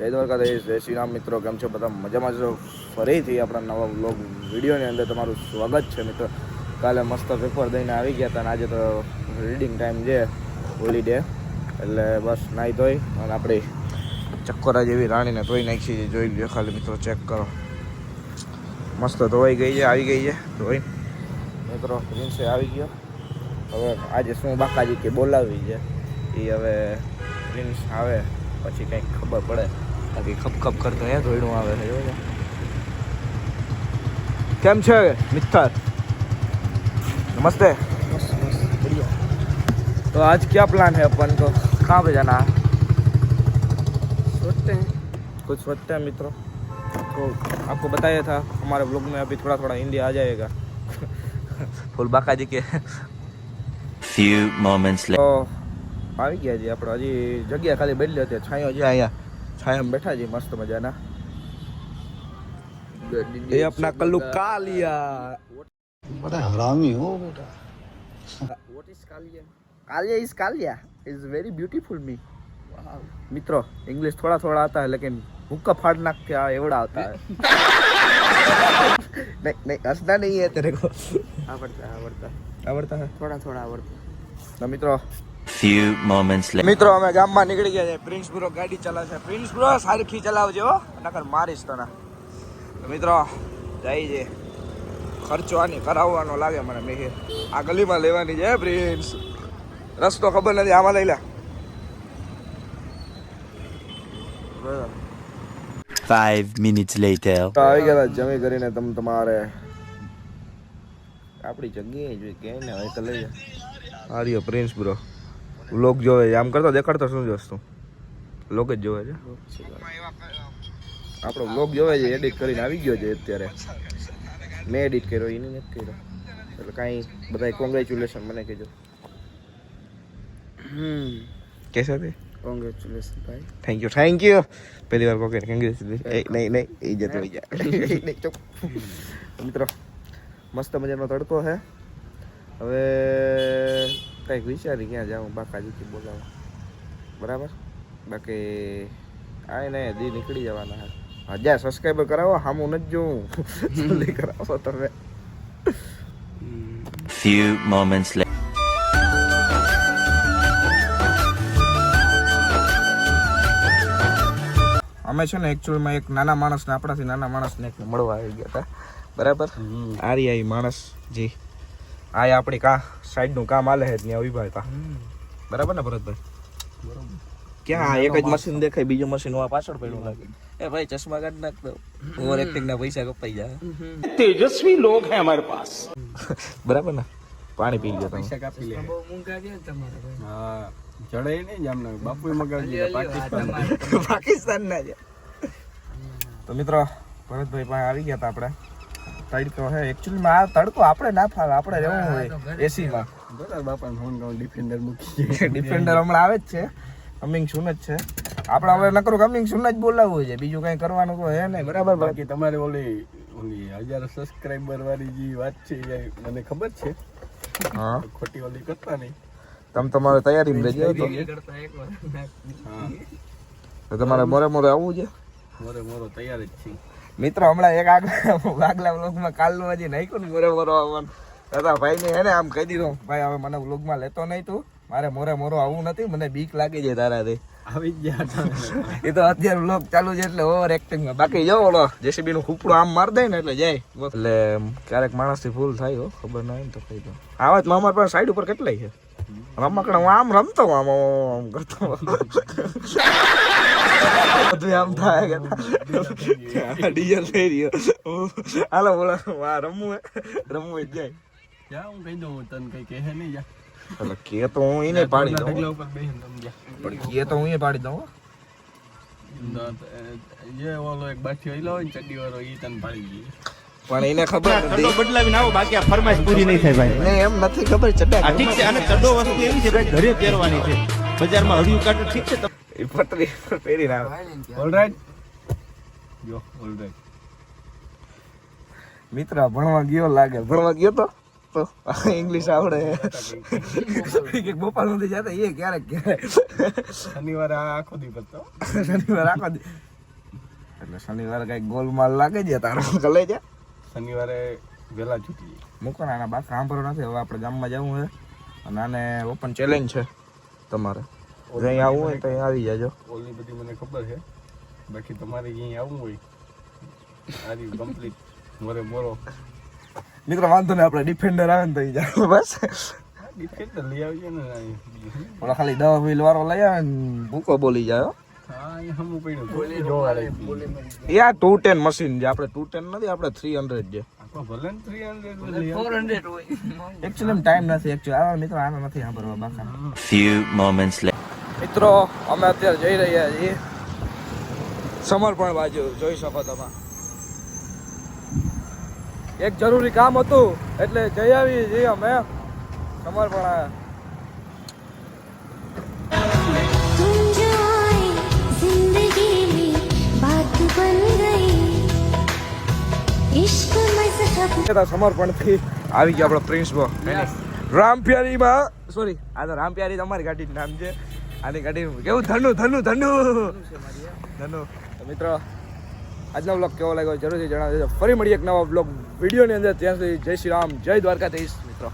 જય દ્વારકાધીશ, જય શ્રી રામ. મિત્રો કેમ છો બધા? મજામાં છો? ફરીથી આપણા નવા વ્લોગ વિડીયોની અંદર તમારું સ્વાગત છે. મિત્રો કાલે મસ્ત પેપર દઈને આવી ગયા હતા અને આજે તો રીડિંગ ટાઈમ છે, હોલિડે, એટલે બસ નાહી ધોઈ અને આપણી ચક્કરા જેવી રાણીને ધોઈ નાખી છે. જોઈ લો ખાલી મિત્રો, ચેક કરો, મસ્ત ધોવાઈ ગઈ છે, આવી ગઈ છે ધોઈ. મિત્રો પ્રિન્સે આવી ગયો. હવે આજે શું બાકાજી કે બોલાવી છે એ હવે પ્રિન્સ આવે પછી કંઈક ખબર પડે. બાકી ખપ કરતો હે ધોઈડું આવે છે. જોજો કેમ છે મિત્ર? नमस्ते. बढ़िया. तो आज क्या प्लान है अपन को? कहाँ पे जाना है? सोचते हैं कुछ सोचते हैं मित्रों. तो आपको बताया था हमारे ब्लॉग में अभी थोड़ा इंडिया आ जाएगा. फुल बाकाजी के few moments later. તો આવી ગયા છે આપણે. હજી જગ્યા ખાલી બદલી હતી. છાંયો છે અહીંયા, છાયામાં બેઠા છે મસ્ત મજાના. ये अपना कल्लू कालिया. बड़ा हरामी हो बेटा. What is Kaliya? Kaliya is Kaliya. Is very beautiful me. मित्रों इंग्लिश थोड़ा आता है लेकिन हुक्का फाड़ना क्या एवड़ा आता है. नहीं हंसना नहीं है तेरे को. आवड़ता है थोड़ा तो मित्रों Few moments later. મિત્રો અમે ગામમાં નીકળી ગયા છે. પ્રિન્સ બ્રો ગાડી ચલાવે છે. પ્રિન્સ બ્રો સારખી ચલાવજો હો, નકર મારીશ તને. તો મિત્રો જાય છે. ખર્ચો આની કરાવવાનો લાગે મને. મેં આ ગલીમાં લેવાની છે પ્રિન્સ. રસ્તો ખબર નથી, આમાં લઈ લે. 5 minutes later. તો આવી ગયા જમી કરીને તમારે આપણી જગ્યાએ જોઈ કે ને હવે તો લઈ જા. આ રહ્યો પ્રિન્સ બ્રો. વ્લોગ જોવે છે. આમ કરતો દેખાડતો શું જોશ તું? વ્લોગ જ જોવે છે. આપણો વ્લોગ જોવે છે. એડિટ કરીને આવી ગયો છે અત્યારે. મેં એડિટ કર્યો, એને નથી કર્યો. એટલે કાંઈ બધાય કોંગ્રેચ્યુલેશન મને કહેજો. कैसे थे? Congratulations भाई. Thank you. पहली बार को कंग्रेचुलेशन. नहीं इज्जत हो જાય. નહીં ચૂપ. મિત્રો મસ્ત મજાનો તડકો છે. હવે કંઈક વિચારી ક્યાં જાઉં. બાકાજીથી બોલાવો બરાબર. બાકી આ નહીં દી નીકળી જવાના. 1000 સબસ્ક્રાઈબર કરાવો. હામું નથી જોઉં. જલ્દી કરાવો તમે. Few moments later. અમે છે ને એકચ્યુઅલમાં એક નાના માણસને, આપણાથી નાના માણસને એક મળવા આવી ગયા હતા બરાબર. આરી માણસ જી આ આપણી સાઈડનું કામ આલે છે ત્યાં ઉભા હતા બરાબર ને ભરતભાઈ? બરાબર. ક્યાં એક જ મશીન દેખાય, બીજું મશીન પાછળ પડ્યું લાગે. એ ભાઈ ચશ્મા કાઢ નાખ દો, ઓવર એક્ટિંગ ના પૈસા કપાઈ જાય. तेजस्वी लोग हैं हमारे पास. બરાબર ને? પાણી પી ગયો તમે. हाँ चढ़े नहीं जामनगर बापू मगाजी પાકિસ્તાન ના છે. તો મિત્રો ભરતભાઈ પાસે આવી ગયા હતા આપણે. તડકો હે એકચ્યુઅલી આ તડકો આપણે ના ફાવે. આપણે રહેવું હોય એસી માં. બરાબર બાપા ફોન કરો ડિફેન્ડર મૂકી. ડિફેન્ડર હમણાં આવે જ છે. કમિંગ સૂન જ છે. આપણે હવે નકરું કમિંગ સૂન જ બોલાવવું છે, બીજું કઈ કરવાનું તો હે નહીં બરાબર. બાકી તમારે ઓલી 1000 સબસ્ક્રાઇબર વાળી જે વાત છે એ મને ખબર છે. હા ખોટી ઓલી કરતા નહીં. તમે તમારે તૈયારીમાં રહેજો. તો તમારે મોરે આવવું છે. મોરો તૈયાર જ છે મિત્રો. હમણાં એક આગલા વ્લોગમાં કાલનું હજી નાખ્યું ને મોરે આવવાનું. દાદા ભાઈને હે ને આમ કહી દીધું, ભાઈ હવે મને વ્લોગમાં લેતો નહીં તું, મારે મોરે આવવું નથી, મને બીક લાગી જાય તારાથી. આવી ગયા એ તો અત્યારે વ્લોગ ચાલુ છે એટલે ઓવર એક્ટિંગમાં. બાકી જો ઓલો જેસીબી નું ખૂપડું આમ માર દે ને એટલે જાય. એટલે ક્યારેક માણસથી ભૂલ થાય હો, ખબર ના હોય ને તો કહી દો. આવા જ અમારા પાસે સાઈડ ઉપર કેટલાય છે રમકડા. હું આમ રમતો આમ કરતો બધું આમ થાય કે ડીઝલ થઈ રહ્યો. હાલો બોલો રમવું જ જાય. જા હું કહી દઉં તને કઈ કહે નહીં જા. એટલે કે તો હું એને પાડી દઉં. ઢગલા ઉપર બેહીને રમ જા. પણ કે તો હું એ પાડી દઉં. જે ઓલો એક બાઠી ઓઈલો હોય ને ચડ્ડી વાળો ઈ તને પાડી દઈએ. પણ એને ખબર નથી. બદલાવીને આવો બાકી આ ફરમાઈશ પૂરી નહીં થાય ભાઈ. નહીં એમ નથી ખબર. ચડ્ડા આ ઠીક છે. અને ચડ્ડો વસ્તુ એવી છે ભાઈ ઘરે પહેરવાની છે. બજારમાં હળિયું કાઢું ઠીક છે. એ પતરી પહેરીને આવે. ઓલરાઈટ જો ઓલરાઈટ. મિત્ર ભણવા ગયો લાગે. ભણવા ગયો તો ઇંગ્લિશ આવડે. ભોપાલ નથી જતા એ ક્યારેક શનિવારે આખો દી કરતો. શનિવાર આખો દી એટલે શનિવારે કઈ ગોલમાલ લાગે છે તારો કલે છે શનિવારે વહેલા છૂટીએ. મૂકો ને આના બાદ સાંભળો નથી. હવે આપણે ગામમાં જવું છે અને આને ઓપન ચેલેન્જ છે તમારે. અહીં આવવું હોય તો અહીં આવી જાજો. ઓલી બધી મને ખબર છે, બાકી તમારે અહીં આવવું હોય આરી કમ્પ્લીટ મોરે મોરો મિત્રો વાંધો ને આપણે ડિફેન્ડર આવે ને તો ઈ જાય બસ. ડિફેન્ડર લઈ આવીએ ને અહીં. ઓલા ખાલી 10 વ્હીલ વાળો લઈ આવે ને ભૂકો બોલી જાય હો. હા અહીં હમું પડ્યું જોવા રહી. યાર 210 મશીન છે. આપણે 210 નથી, આપણે 300 છે. ભલે 300 લઈ આવે. એકચ્યુઅલી ટાઈમ નથી. એકચ્યુઅલી આ મિત્રો આનો નથી સાંભળવા બાકા. Few moments later. મિત્રો અમે અત્યારે જઈ રહ્યા છીએ સમર્પણ બાજુ. જોઈ શકો તમે. એક જરૂરી કામ હતું એટલે જઈ આવીએ છીએ અમે સમર્પણ. तुम जो आए जिंदगी में बात बन गई इश्क मजहब સમર્પણ થી આવી ગયા આપણો પ્રિન્સ બો રામપ્યારીમાં. સોરી, આ તો રામપ્યારી તમારી ગાડીનું નામ છે. આની ગાડી કેવું ધનુ ધનુ ધનુ ધનુ. તો મિત્રો આજનો બ્લોગ કેવો લાગ્યો જરૂરથી જણાવજો. ફરી મળીએ એક નવા બ્લોગ વિડીયોની અંદર. ત્યાં સુધી જય શ્રી રામ, જય દ્વારકાધીશ મિત્રો.